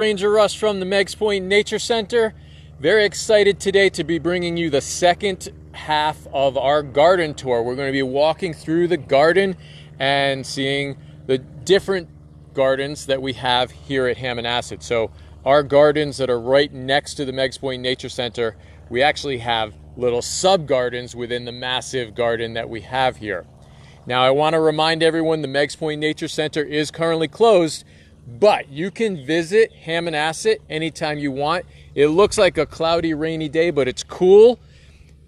Ranger Russ from the Meigs Point Nature Center. Very excited today to be bringing you the second half of our garden tour. We're going to be walking through the garden and seeing the different gardens that we have here at Hammonasset. So our gardens that are right next to the Meigs Point Nature Center, we actually have little sub-gardens within the massive garden that we have here. Now I want to remind everyone the Meigs Point Nature Center is currently closed, but you can visit Hammonasset anytime you want. It looks like a cloudy, rainy day, but it's cool.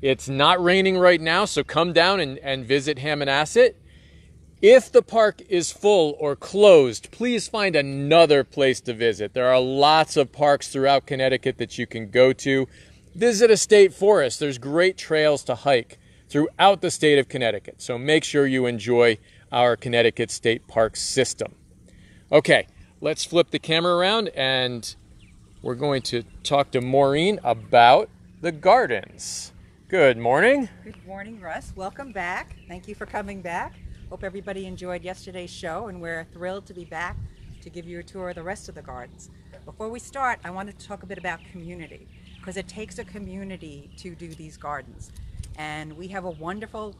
It's not raining right now, so come down and visit Hammonasset. If the park is full or closed, please find another place to visit. There are lots of parks throughout Connecticut that you can go to. Visit a state forest. There's great trails to hike throughout the state of Connecticut. So make sure you enjoy our Connecticut State Park system. Okay, let's flip the camera around and we're going to talk to Maureen about the gardens. Good morning. Good morning, Russ. Welcome back. Thank you for coming back. Hope everybody enjoyed yesterday's show, and we're thrilled to be back to give you a tour of the rest of the gardens. Before we start, I wanted to talk a bit about community, because it takes a community to do these gardens. And we have a wonderful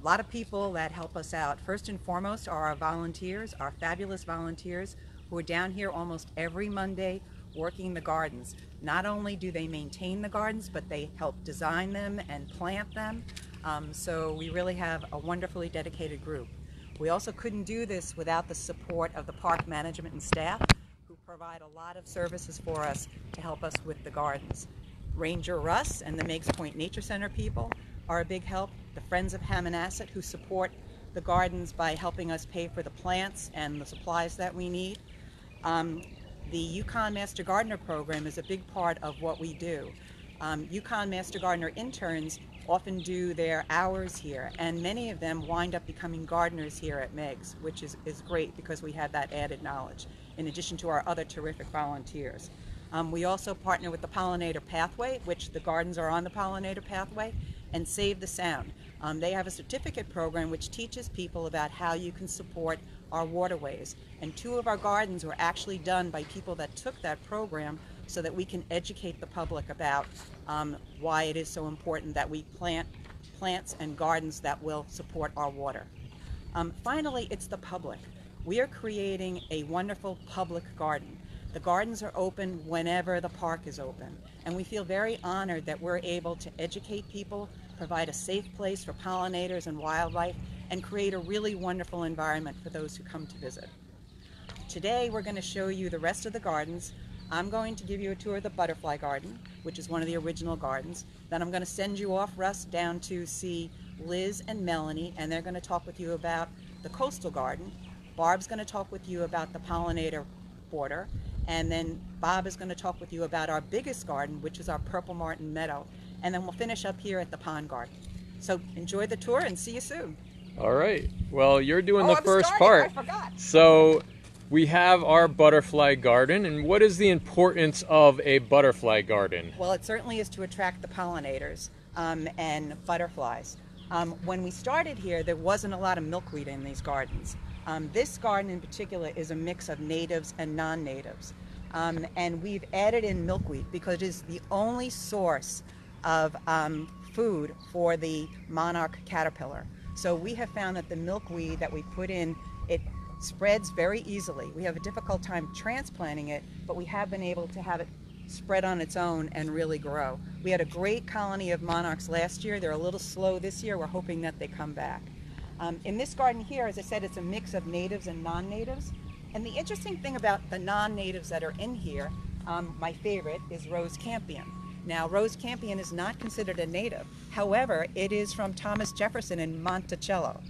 lot of people that help us out. First and foremost are our volunteers, our fabulous volunteers who are down here almost every Monday working the gardens. Not only do they maintain the gardens, but they help design them and plant them. So we really have a wonderfully dedicated group. We also couldn't do this without the support of the park management and staff, who provide a lot of services for us to help us with the gardens. Ranger Russ and the Meigs Point Nature Center people are a big help. The Friends of Hammonasset, who support the gardens by helping us pay for the plants and the supplies that we need. The Yukon Master Gardener program is a big part of what we do. Yukon Master Gardener interns often do their hours here, and many of them wind up becoming gardeners here at Meigs, which is great because we have that added knowledge, in addition to our other terrific volunteers. We also partner with the Pollinator Pathway, which the gardens are on the Pollinator Pathway, and Save the Sound. They have a certificate program which teaches people about how you can support our waterways. And 2 of our gardens were actually done by people that took that program so that we can educate the public about why it is so important that we plant plants and gardens that will support our water. Finally, it's the public. We are creating a wonderful public garden. The gardens are open whenever the park is open, and we feel very honored that we're able to educate people, provide a safe place for pollinators and wildlife, and create a really wonderful environment for those who come to visit. Today we're going to show you the rest of the gardens. I'm going to give you a tour of the butterfly garden, which is one of the original gardens. Then I'm going to send you off, Russ, down to see Liz and Melanie, and they're going to talk with you about the coastal garden. Barb's going to talk with you about the pollinator border, and then Bob is going to talk with you about our biggest garden, which is our Purple Martin Meadow, and then we'll finish up here at the pond garden. So enjoy the tour and see you soon. All right. Well, you're doing the first part. I forgot. So we have our butterfly garden, and what is the importance of a butterfly garden? Well, it certainly is to attract the pollinators and butterflies. When we started here, there wasn't a lot of milkweed in these gardens. This garden in particular is a mix of natives and non-natives. And we've added in milkweed because it is the only source of food for the monarch caterpillar. So we have found that the milkweed that we put in, it spreads very easily. We have a difficult time transplanting it, but we have been able to have it spread on its own and really grow. We had a great colony of monarchs last year. They're a little slow this year. We're hoping that they come back. In this garden here, as I said, it's a mix of natives and non-natives. And the interesting thing about the non-natives that are in here, my favorite is Rose Campion. Now, Rose Campion is not considered a native. However, it is from Thomas Jefferson in Monticello.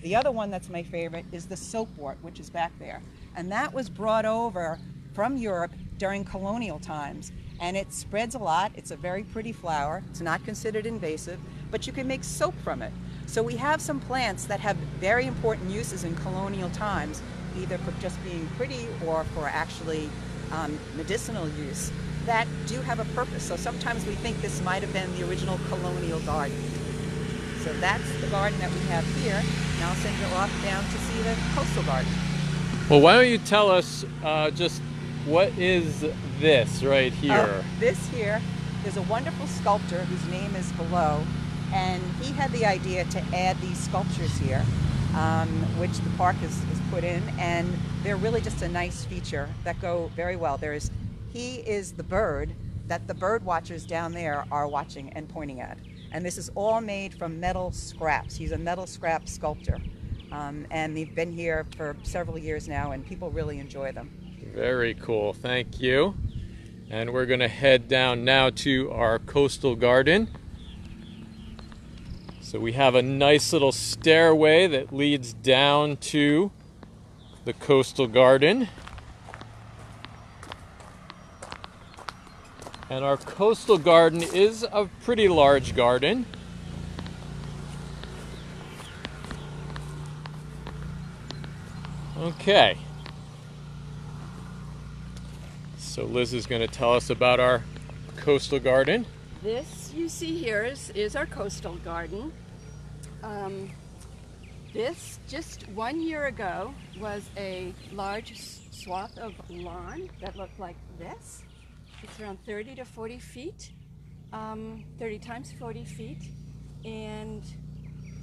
The other one that's my favorite is the soapwort, which is back there. And that was brought over from Europe during colonial times. And it spreads a lot. It's a very pretty flower. It's not considered invasive, but you can make soap from it. So we have some plants that have very important uses in colonial times, either for just being pretty or for actually medicinal use, that do have a purpose. So sometimes we think this might have been the original colonial garden. So that's the garden that we have here. Now I'll send you off down to see the coastal garden. Well, why don't you tell us just what is this right here? This here is a wonderful sculptor whose name is below, and he had the idea to add these sculptures here, which the park has put in, and they're really just a nice feature that go very well. He is the bird that the bird watchers down there are watching and pointing at. And this is all made from metal scraps. He's a metal scrap sculptor. And they've been here for several years now, and people really enjoy them. Very cool, thank you. And we're gonna head down now to our coastal garden. So we have a nice little stairway that leads down to the coastal garden. And our coastal garden is a pretty large garden. Okay. So Liz is going to tell us about our coastal garden. This you see here is our coastal garden. This, just 1 year ago, was a large swath of lawn that looked like this. It's around 30 to 40 feet, 30 times 40 feet. And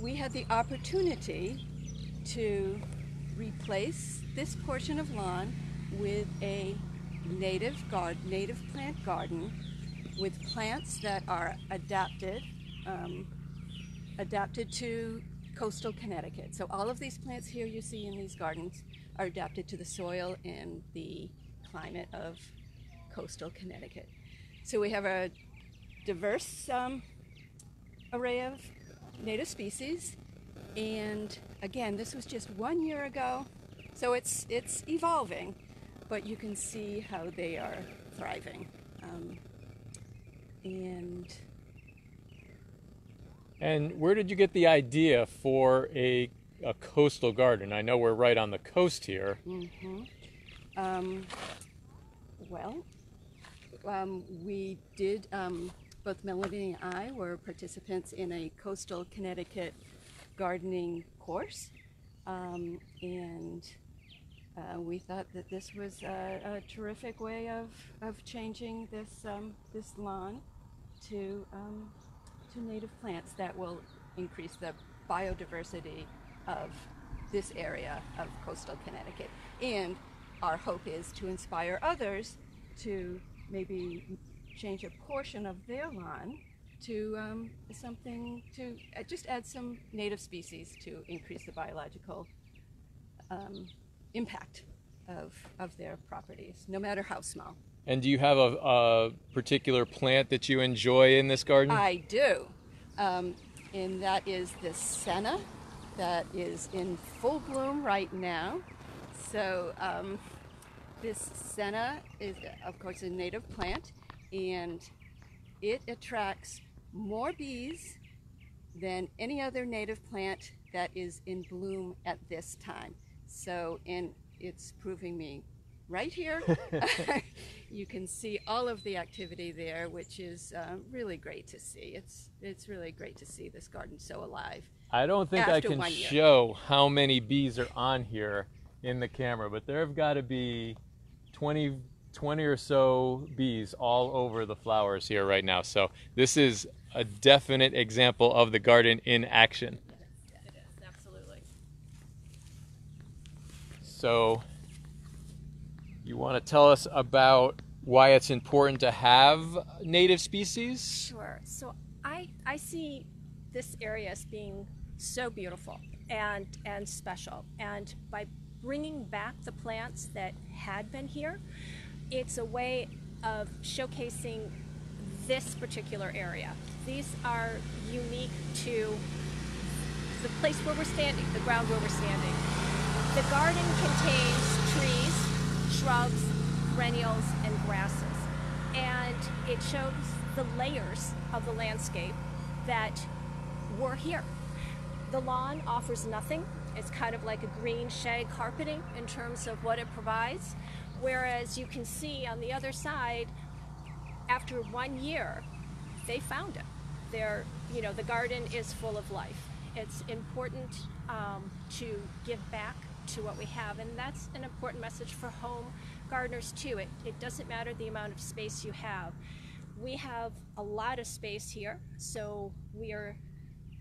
we had the opportunity to replace this portion of lawn with a native plant garden with plants that are adapted to coastal Connecticut. So all of these plants here you see in these gardens are adapted to the soil and the climate of coastal Connecticut. So we have a diverse array of native species, and again, this was just 1 year ago, so it's evolving, but you can see how they are thriving. And where did you get the idea for a coastal garden? I know we're right on the coast here. We did, both Melanie and I were participants in a coastal Connecticut gardening course, and we thought that this was a terrific way of changing this lawn to native plants that will increase the biodiversity of this area of coastal Connecticut. And our hope is to inspire others to maybe change a portion of their lawn to something, to just add some native species to increase the biological impact of their properties, no matter how small. And do you have a particular plant that you enjoy in this garden? I do, and that is the senna that is in full bloom right now. So this senna is, of course, a native plant, and it attracts more bees than any other native plant that is in bloom at this time. So, and it's proving me right here. You can see all of the activity there, which is really great to see. It's really great to see this garden so alive. I don't think I can show how many bees are on here in the camera, but there have got to be 20 or so bees all over the flowers here right now. So this is a definite example of the garden in action. Yes, it is, absolutely. So you want to tell us about why it's important to have native species? Sure. So I see this area as being so beautiful and special. And by bringing back the plants that had been here, it's a way of showcasing this particular area. These are unique to the place where we're standing, the ground where we're standing. The garden contains trees, shrubs, perennials, and grasses. And it shows the layers of the landscape that were here. The lawn offers nothing. It's kind of like a green shag carpeting in terms of what it provides. Whereas you can see on the other side, after 1 year, they found it. The garden is full of life. It's important to give back to what we have, and that's an important message for home gardeners too. It doesn't matter the amount of space you have. We have a lot of space here, so we are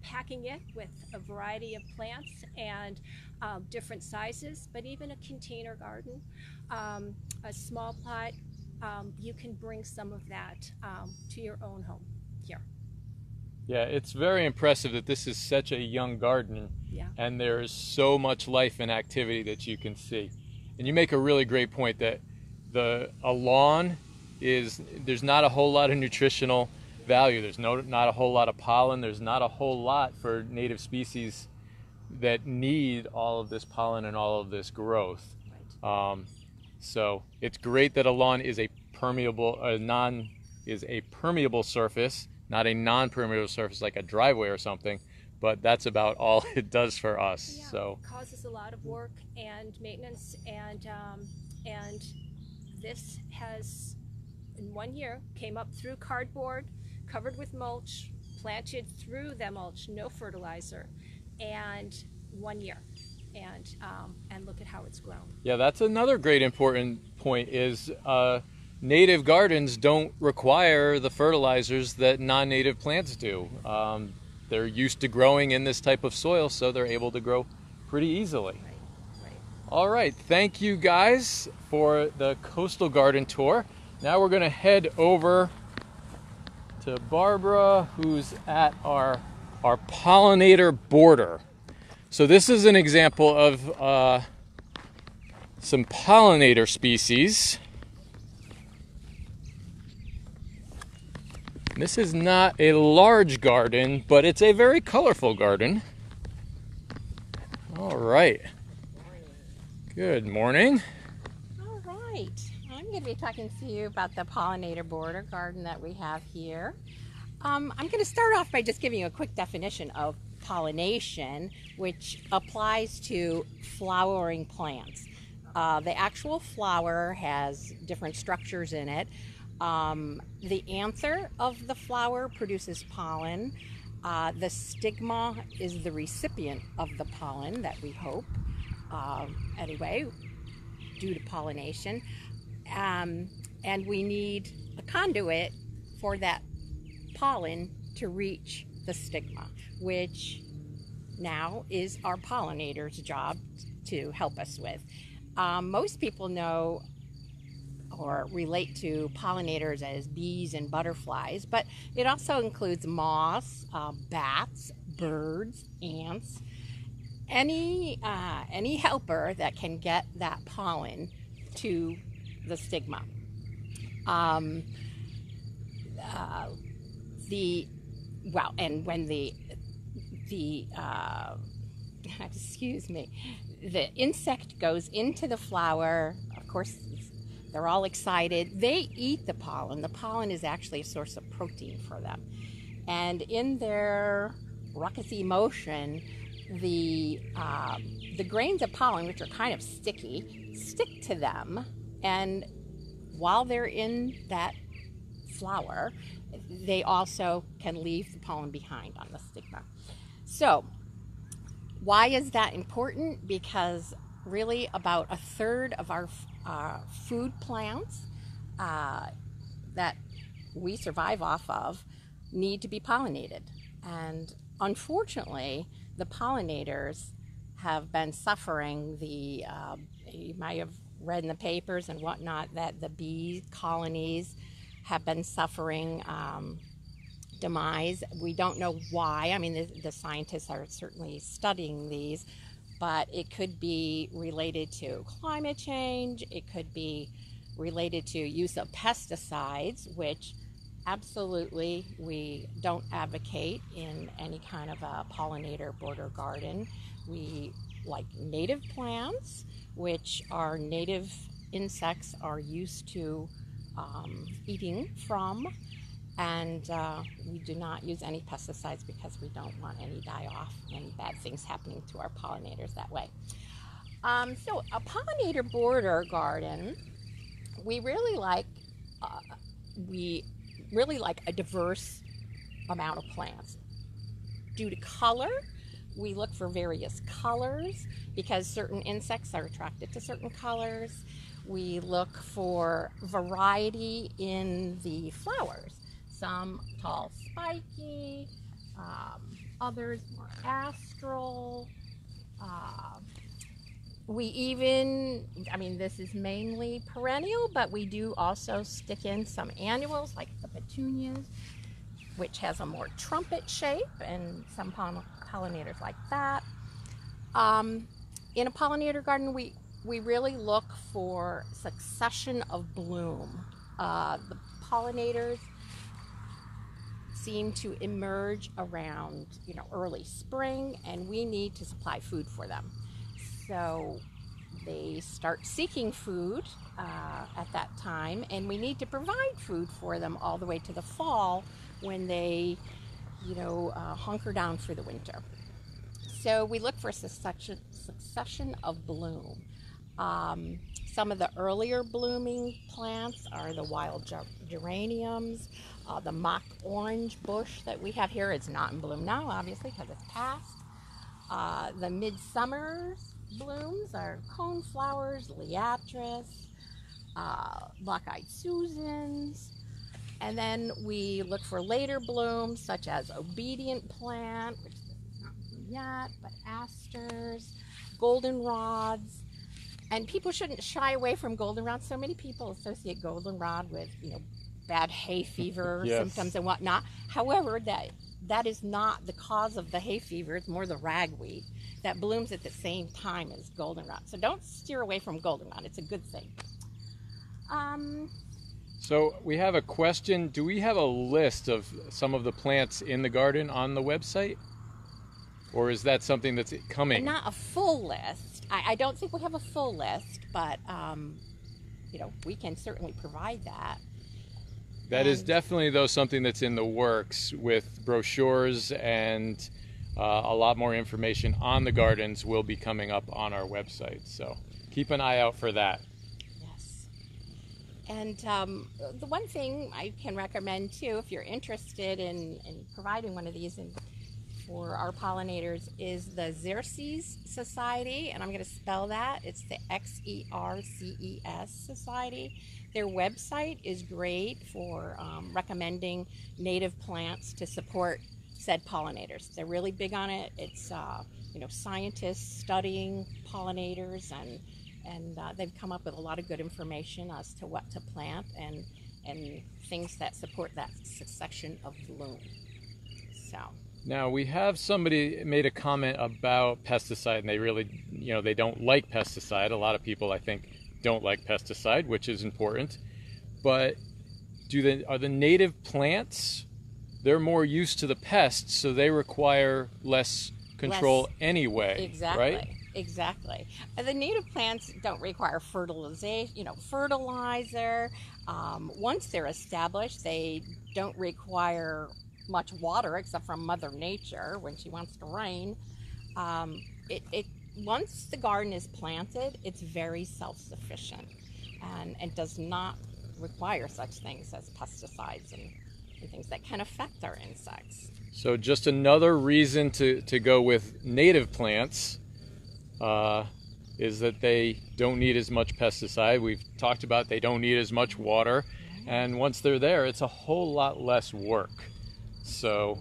packing it with a variety of plants and different sizes, but even a container garden, a small plot, you can bring some of that to your own home here. Yeah, it's very impressive that this is such a young garden, and there's so much life and activity that you can see. And you make a really great point that a lawn there's not a whole lot of nutritional value. There's not a whole lot of pollen. There's not a whole lot for native species that need all of this pollen and all of this growth. Right. So it's great that a lawn is a permeable surface, not a non-permeable surface like a driveway or something. But that's about all it does for us. Yeah, So it causes a lot of work and maintenance, and this has, in 1 year, came up through cardboard, covered with mulch, planted through the mulch, no fertilizer, and 1 year, and look at how it's grown. yeah, that's another great important point is native gardens don't require the fertilizers that non-native plants do. They're used to growing in this type of soil, so they're able to grow pretty easily. Right. All right, thank you guys for the coastal garden tour. Now we're going to head over to Barbara, who's at our pollinator border. So this is an example of some pollinator species. This is not a large garden, but it's a very colorful garden. All right. Good morning. All right. I'm going to be talking to you about the pollinator border garden that we have here. I'm going to start off by just giving you a quick definition of pollination, which applies to flowering plants. The actual flower has different structures in it. The anther of the flower produces pollen. The stigma is the recipient of the pollen that we hope, anyway, due to pollination. And we need a conduit for that pollen to reach the stigma, which now is our pollinator's job to help us with. Most people know or relate to pollinators as bees and butterflies, but it also includes moths, bats, birds, ants, any helper that can get that pollen to the stigma. And when the insect goes into the flower, of course, they're all excited. They eat the pollen. The pollen is actually a source of protein for them. And in their ruckusy motion, the grains of pollen, which are kind of sticky, stick to them. And while they're in that flower, they also can leave the pollen behind on the stigma. So, why is that important? Because really about a third of our food plants that we survive off of need to be pollinated. And unfortunately, the pollinators have been suffering you might have read in the papers and whatnot that the bee colonies have been suffering demise. We don't know why. I mean, the scientists are certainly studying these, but it could be related to climate change. It could be related to use of pesticides, which absolutely we don't advocate in any kind of a pollinator border garden. We like native plants, which our native insects are used to eating from. And we do not use any pesticides because we don't want any die-off and bad things happening to our pollinators that way. So a pollinator border garden, we really like a diverse amount of plants. Due to color, we look for various colors because certain insects are attracted to certain colors. we look for variety in the flowers. Some tall, spiky, others more astral. We even, I mean, this is mainly perennial, but we do also stick in some annuals like the petunias, which has a more trumpet shape, and some pollinators like that. In a pollinator garden, we really look for succession of bloom. The pollinators seem to emerge around, early spring, and we need to supply food for them. So they start seeking food at that time, and we need to provide food for them all the way to the fall when they, hunker down for the winter. So we look for succession of bloom. Some of the earlier blooming plants are the wild geraniums. The mock orange bush that we have here is not in bloom now, obviously, because it's past. The midsummer blooms are coneflowers, liatris, black-eyed Susans. And then we look for later blooms, such as obedient plant, which is not bloom yet, but asters, goldenrods. And people shouldn't shy away from goldenrod. So many people associate goldenrod with, bad hay fever symptoms and whatnot. However, that is not the cause of the hay fever. It's more the ragweed that blooms at the same time as goldenrod. So don't steer away from goldenrod. It's a good thing. So we have a question. Do we have a list of some of the plants in the garden on the website? Or is that something that's coming? Not a full list. I don't think we have a full list, but we can certainly provide that. That is definitely, though, something that's in the works, with brochures and a lot more information on the gardens will be coming up on our website. So keep an eye out for that. Yes. And the one thing I can recommend, too, if you're interested in providing one of these for our pollinators, is the Xerces Society, and I'm going to spell that. It's the Xerces Society. Their website is great for recommending native plants to support said pollinators. They're really big on it. It's scientists studying pollinators, and they've come up with a lot of good information as to what to plant and things that support that succession of bloom. So. Now, we have somebody made a comment about pesticide, and they really, they don't like pesticide. A lot of people, I think, don't like pesticide, which is important. But are the native plants, they're more used to the pests, so they require less control anyway, exactly, right? Exactly. The native plants don't require fertilizer. Once they're established, they don't require much water except from Mother Nature when she wants to rain. Once the garden is planted, it's very self-sufficient and does not require such things as pesticides and things that can affect our insects. So just another reason to go with native plants is that they don't need as much pesticide. We've talked about they don't need as much water, and once they're there, it's a whole lot less work. So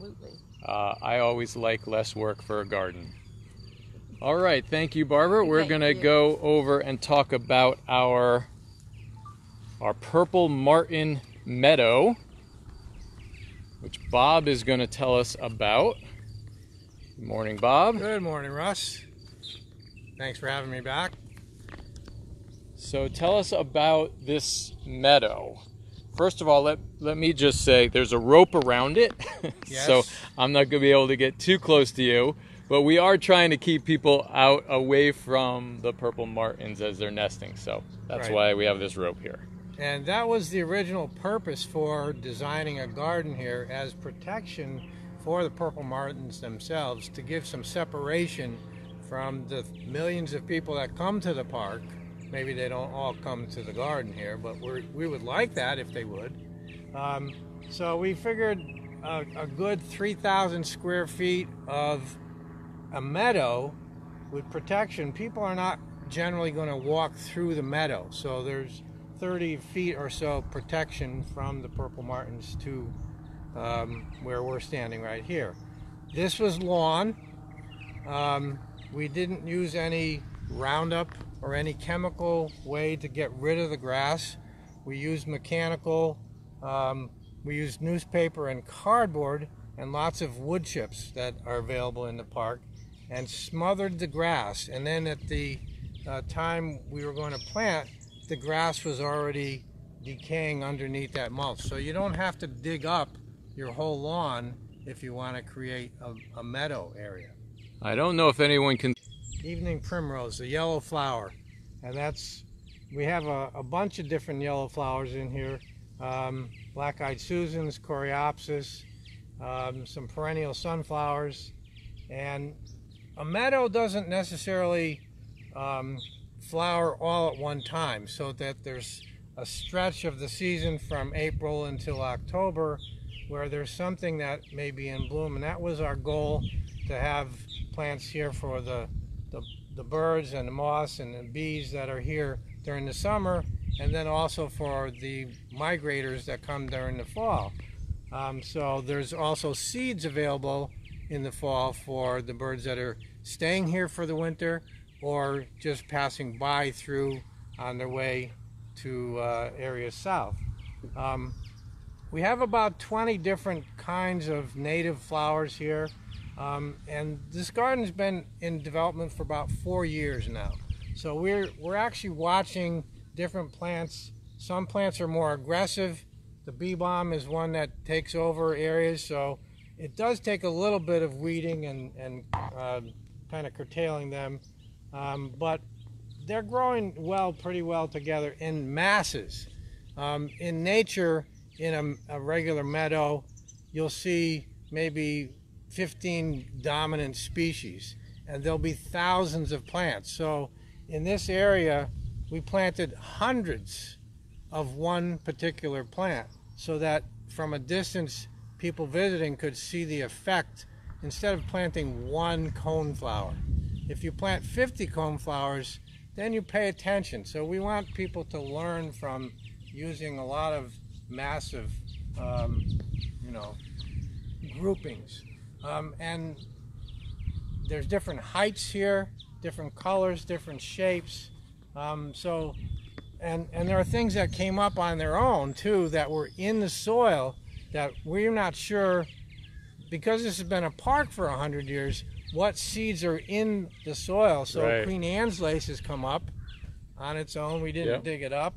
I always like less work for a garden. All right, thank you, Barbara. We're going to go over and talk about our purple martin meadow, which Bob is going to tell us about. Good morning, Bob. Good morning, Russ. Thanks for having me back. So tell us about this meadow. First of all, let me just say there's a rope around it, Yes. So I'm not going to be able to get too close to you, but we are trying to keep people out away from the purple martins as they're nesting, so that's why we have this rope here. And that was the original purpose for designing a garden here, as protection for the purple martins themselves, to give some separation from the millions of people that come to the park. Maybe they don't all come to the garden here, but we would like that if they would. So we figured a good 3,000 square feet of a meadow with protection. People are not generally going to walk through the meadow. So there's 30 feet or so protection from the purple martins to where we're standing right here. This was lawn. We didn't use any Roundup or any chemical way to get rid of the grass. We used mechanical, we used newspaper and cardboard and lots of wood chips that are available in the park, and smothered the grass. And then at the time we were going to plant, the grass was already decaying underneath that mulch. So you don't have to dig up your whole lawn if you want to create a meadow area. I don't know if anyone can... Evening primrose, the yellow flower. And we have a bunch of different yellow flowers in here. Black-eyed Susans, coreopsis, some perennial sunflowers. And a meadow doesn't necessarily flower all at one time, so that there's a stretch of the season from April until October where there's something that may be in bloom. And that was our goal, to have plants here for the birds and the moths and the bees that are here during the summer, and then also for the migrators that come during the fall. So there's also seeds available in the fall for the birds that are staying here for the winter or just passing by through on their way to areas south. We have about 20 different kinds of native flowers here. And this garden's been in development for about 4 years now. So we're actually watching different plants. Some plants are more aggressive. The bee balm is one that takes over areas, so it does take a little bit of weeding and kind of curtailing them. But they're growing pretty well together in masses. In nature, in a regular meadow, you'll see maybe 15 dominant species, and there'll be thousands of plants. So in this area, we planted hundreds of one particular plant, so that from a distance, people visiting could see the effect instead of planting one coneflower. If you plant 50 coneflowers, then you pay attention. So we want people to learn from using a lot of massive, groupings. And there's different heights here, different colors, different shapes. And there are things that came up on their own too that were in the soil that we're not sure, because this has been a park for 100 years, what seeds are in the soil. So right. Queen Anne's lace has come up on its own. We didn't dig it up.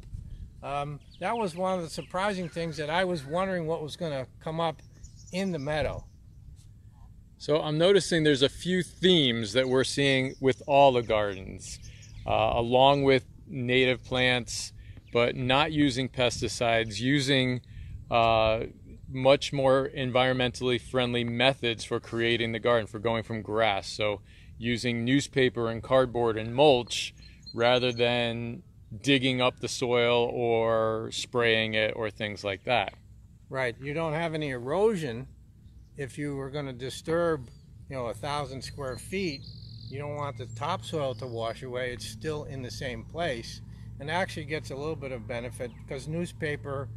That was one of the surprising things, that I was wondering what was going to come up in the meadow. So I'm noticing there's a few themes that we're seeing with all the gardens, along with native plants, but not using pesticides, using much more environmentally friendly methods for creating the garden, for going from grass. So using newspaper and cardboard and mulch rather than digging up the soil or spraying it or things like that. Right. You don't have any erosion. If you were going to disturb, 1,000 square feet, you don't want the topsoil to wash away. It's still in the same place, and actually gets a little bit of benefit because newspaper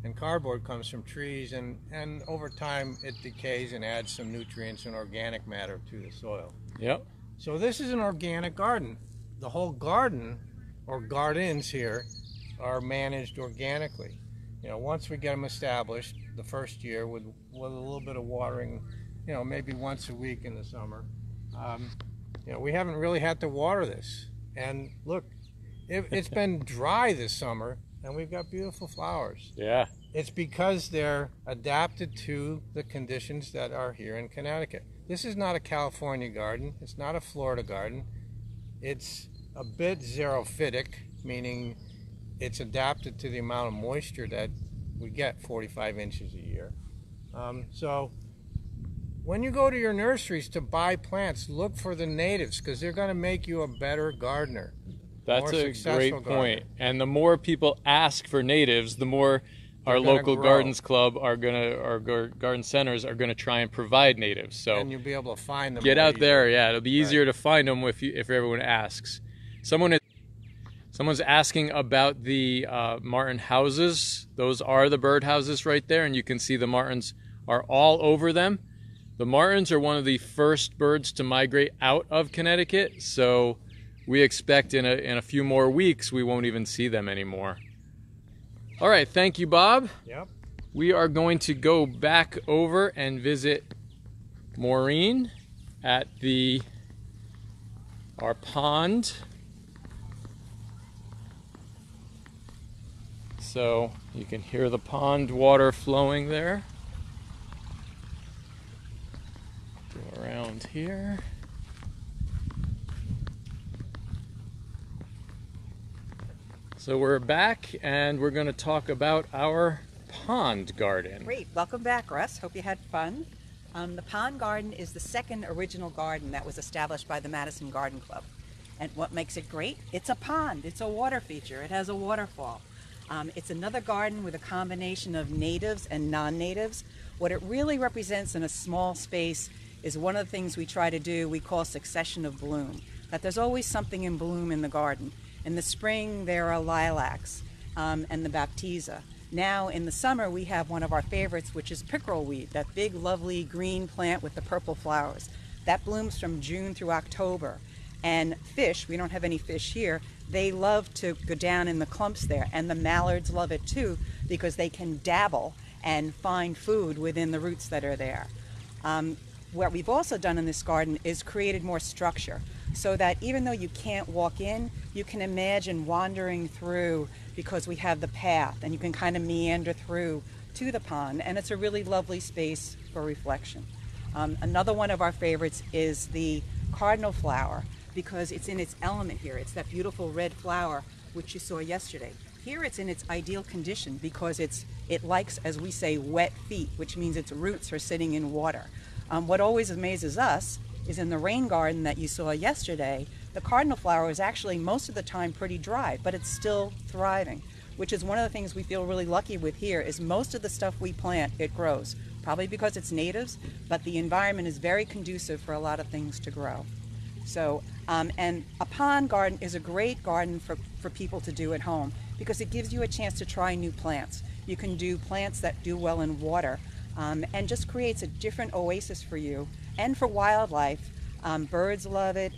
and cardboard comes from trees, and over time it decays and adds some nutrients and organic matter to the soil. Yep. So this is an organic garden. The whole garden, or gardens here, are managed organically. Once we get them established, the first year with a little bit of watering, maybe once a week in the summer. We haven't really had to water this. And look, it's been dry this summer, and we've got beautiful flowers. Yeah. It's because they're adapted to the conditions that are here in Connecticut. This is not a California garden. It's not a Florida garden. It's a bit xerophytic, meaning it's adapted to the amount of moisture that we get, 45 inches a year. So when you go to your nurseries to buy plants, look for the natives, because they're going to make you a better gardener. That's a great point. And the more people ask for natives, the more our local gardens club, our garden centers are going to try and provide natives. So and you'll be able to find them. Get out there, yeah. It'll be easier to find them if everyone asks. Someone Someone's asking about the martin houses. Those are the bird houses right there, and you can see the martins are all over them. The martins are one of the first birds to migrate out of Connecticut, so we expect in a few more weeks we won't even see them anymore. All right, thank you, Bob. Yep. We are going to go back over and visit Maureen at our pond. So you can hear the pond water flowing there. Go around here. So we're back and we're going to talk about our pond garden. Great, welcome back, Russ. Hope you had fun. The pond garden is the second original garden that was established by the Madison Garden Club. And what makes it great? It's a pond, it's a water feature, it has a waterfall. It's another garden with a combination of natives and non-natives. What it really represents in a small space is one of the things we try to do, we call succession of bloom. That there's always something in bloom in the garden. In the spring, there are lilacs and the baptisia. Now in the summer, we have one of our favorites, which is pickerelweed, that big, lovely green plant with the purple flowers. That blooms from June through October. And fish, we don't have any fish here, they love to go down in the clumps there. And the mallards love it too, because they can dabble and find food within the roots that are there. What we've also done in this garden is created more structure, so that even though you can't walk in, you can imagine wandering through, because we have the path and you can kind of meander through to the pond, and it's a really lovely space for reflection. Another one of our favorites is the cardinal flower, because it's in its element here. It's that beautiful red flower which you saw yesterday. Here it's in its ideal condition because it likes, as we say, wet feet, which means its roots are sitting in water. What always amazes us is in the rain garden that you saw yesterday, the cardinal flower is actually most of the time pretty dry, but it's still thriving, which is one of the things we feel really lucky with here, is most of the stuff we plant, it grows. Probably because it's natives, but the environment is very conducive for a lot of things to grow. So, and a pond garden is a great garden for people to do at home, because it gives you a chance to try new plants. You can do plants that do well in water, and just creates a different oasis for you and for wildlife. Birds love it,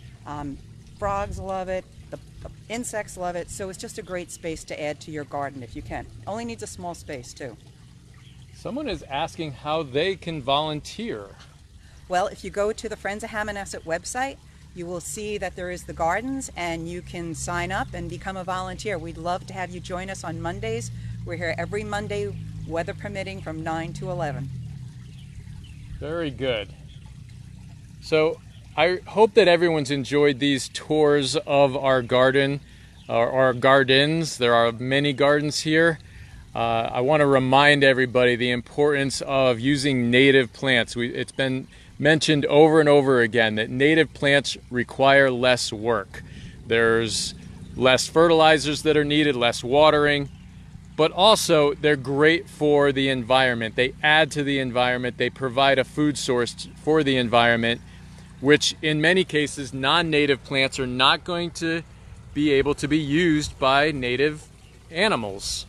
frogs love it, the insects love it, so it's just a great space to add to your garden if you can. Only needs a small space too. Someone is asking how they can volunteer. Well, if you go to the Friends of Hammonasset website, you will see that there is the gardens, and you can sign up and become a volunteer. We'd love to have you join us on Mondays. We're here every Monday, weather permitting, from 9 to 11. Very good. So I hope that everyone's enjoyed these tours of our garden, or our gardens. There are many gardens here. I want to remind everybody the importance of using native plants. It's been mentioned over and over again that native plants require less work. There's less fertilizers that are needed, less watering, but also they're great for the environment. They add to the environment. They provide a food source for the environment, which in many cases non-native plants are not going to be able to be used by native animals.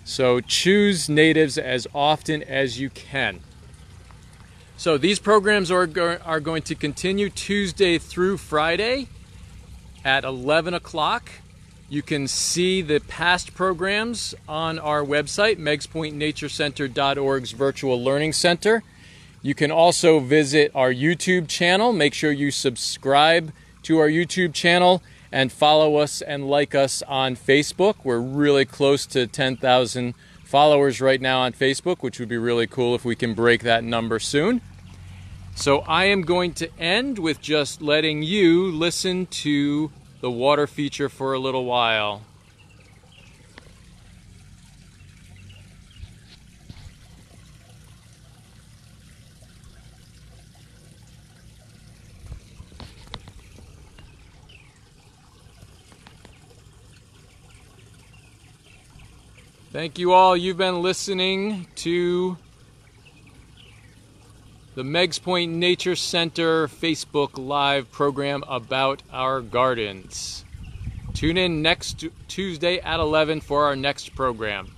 So choose natives as often as you can. So these programs are going to continue Tuesday through Friday at 11 o'clock. You can see the past programs on our website, meigspointnaturecenter.org's virtual learning center. You can also visit our YouTube channel. Make sure you subscribe to our YouTube channel and follow us and like us on Facebook. We're really close to 10,000 followers right now on Facebook, which would be really cool if we can break that number soon. So I am going to end with just letting you listen to the water feature for a little while. Thank you all. You've been listening to the Meigs Point Nature Center Facebook Live program about our gardens. Tune in next Tuesday at 11 for our next program.